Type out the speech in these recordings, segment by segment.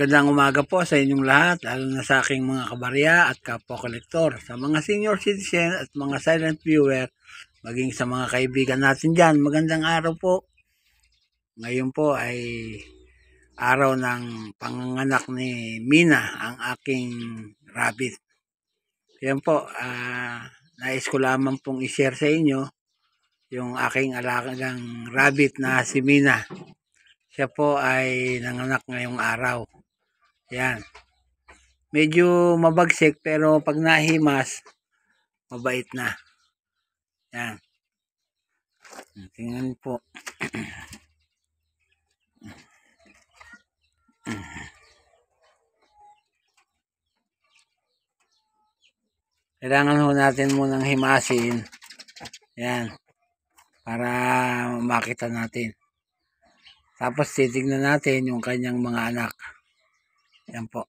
Magandang umaga po sa inyong lahat, lalo na sa aking mga kabarya at kapwa-kolektor, sa mga senior citizen at mga silent viewer, maging sa mga kaibigan natin dyan. Magandang araw po. Ngayon po ay araw ng panganganak ni Mina, ang aking rabbit. Yan po, nais ko lamang pong i-share sa inyo yung aking alagang rabbit na si Mina. Siya po ay nanganak ngayong araw. Yan. Medyo mabagsik pero pag nahimas, mabait na. Yan. Tingnan po. Kailangan ho natin munang himasin. Yan. Para makita natin. Tapos titignan natin yung kanyang mga anak. Yan po.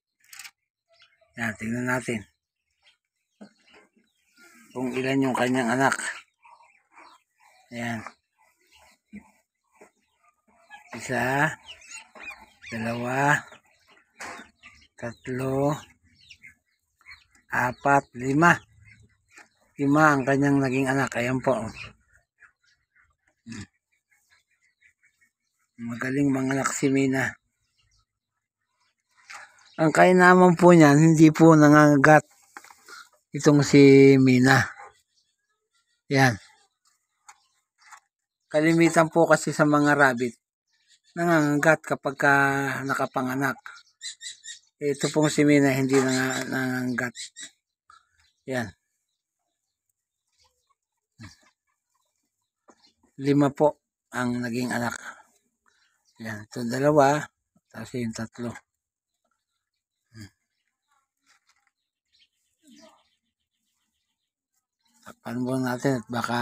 Yan, tignan natin. Kung ilan yung kanyang anak. Yan. Isa, dalawa, tatlo, apat, lima. Lima ang kanyang naging anak. Ayan po. Magaling manganak si Mina. Ang kainaman po niyan, hindi po nangangagat itong si Mina. Yan. Kalimitan po kasi sa mga rabbit, nangangagat kapag nakapanganak. Ito pong si Mina, hindi nangangagat. Yan. 5 po ang naging anak. Yan. Ito 2, tapos yung 3. Tapan mo natin at baka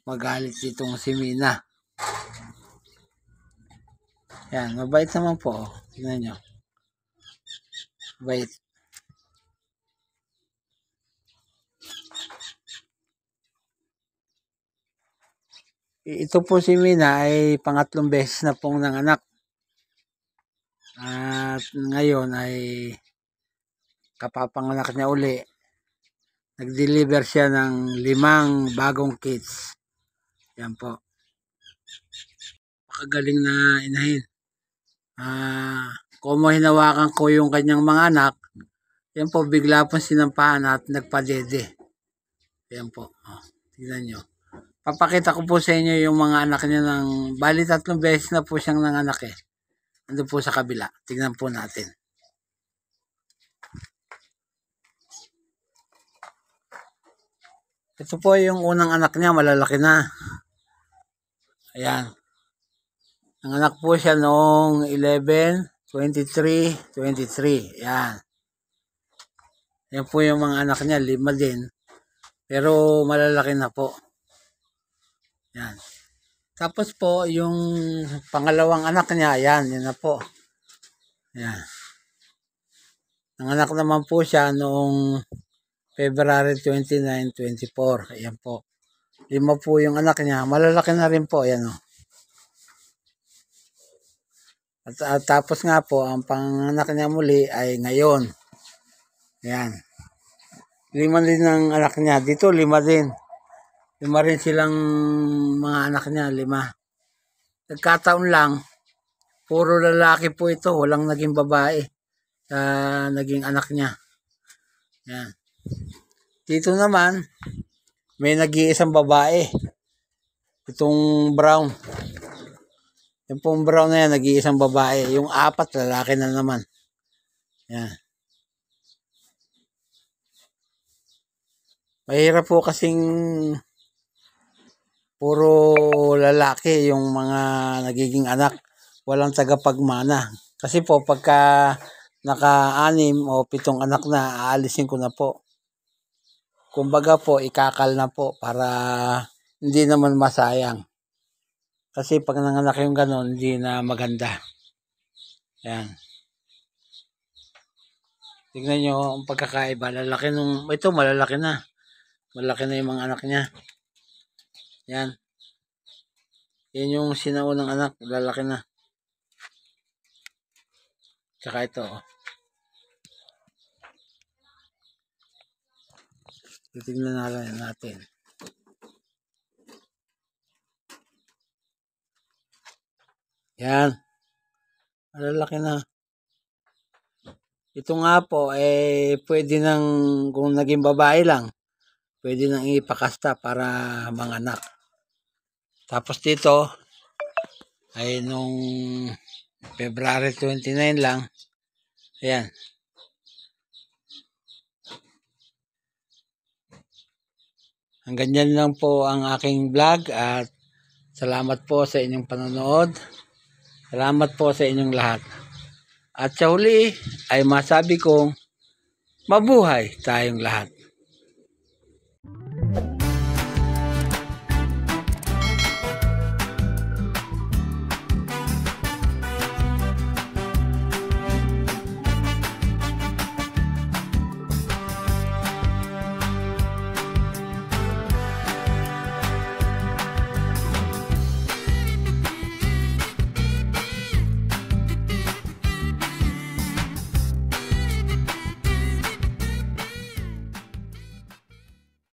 magalit itong si Mina. Yan, mabait naman po. Tingnan nyo. Mabait. Ito po si Mina ay pangatlong beses na pong nanganak. At ngayon ay kapapanganak niya uli. Nag-deliver siya ng 5 bagong kids. Yan po. Pakagaling na inahin. Kung hinawakan ko yung kanyang mga anak, yan po, bigla po sinampahan at nagpadede. Yan po. Tignan nyo. Papakita ko po sa inyo yung mga anak niya ng, bali 3 beses na po siyang nanganak eh. Ando po sa kabila. Tignan po natin. Ito po yung unang anak niya, malalaki na. Ayan. Nanganak po siya noong 11/23/23. Ayan. Yan po yung mga anak niya, 5 din. Pero malalaki na po. Yan. Tapos po, yung pangalawang anak niya, ayan, yun na po. Ayan. Nanganak naman po siya noong February 29, 24. Ayan po. 5 po yung anak niya. Malalaki na rin po. Ayan o. At tapos nga po, ang panganak niya muli ay ngayon. Ayan. 5 din ang anak niya. Dito 5 din. 5 rin silang mga anak niya. 5. Nagkataon lang, puro lalaki po ito. Walang naging babae sa naging anak niya. Ayan. Dito naman, may nag-iisang babae. Itong brown. Yung pong brown na yan, nag-iisang babae. Yung 4, lalaki na naman. Ayan. Mahirap po kasing puro lalaki yung mga nagiging anak. Walang tagapagmana. Kasi po, pagka naka-6 o 7 anak na, aalisin ko na po. Kumbaga po, ikakal na po para hindi naman masayang. Kasi pag nanganak yung ganon, hindi na maganda. Ayan. Tignan nyo ang pagkakaiba. Lalaki nung, ito malalaki na. Malaki na yung mga anak niya. Yan. Yan yung sinaunang anak. Lalaki na. Tsaka ito. Titignan natin. Yan. Malalaki na. Ito nga po, pwede nang, kung naging babae lang, pwede nang ipakasta para manganak. Tapos dito, ay nung February 29 lang, ayan. Hanggang dyan lang po ang aking vlog at salamat po sa inyong panonood. Salamat po sa inyong lahat. At sa huli ay masabi kong mabuhay tayong lahat.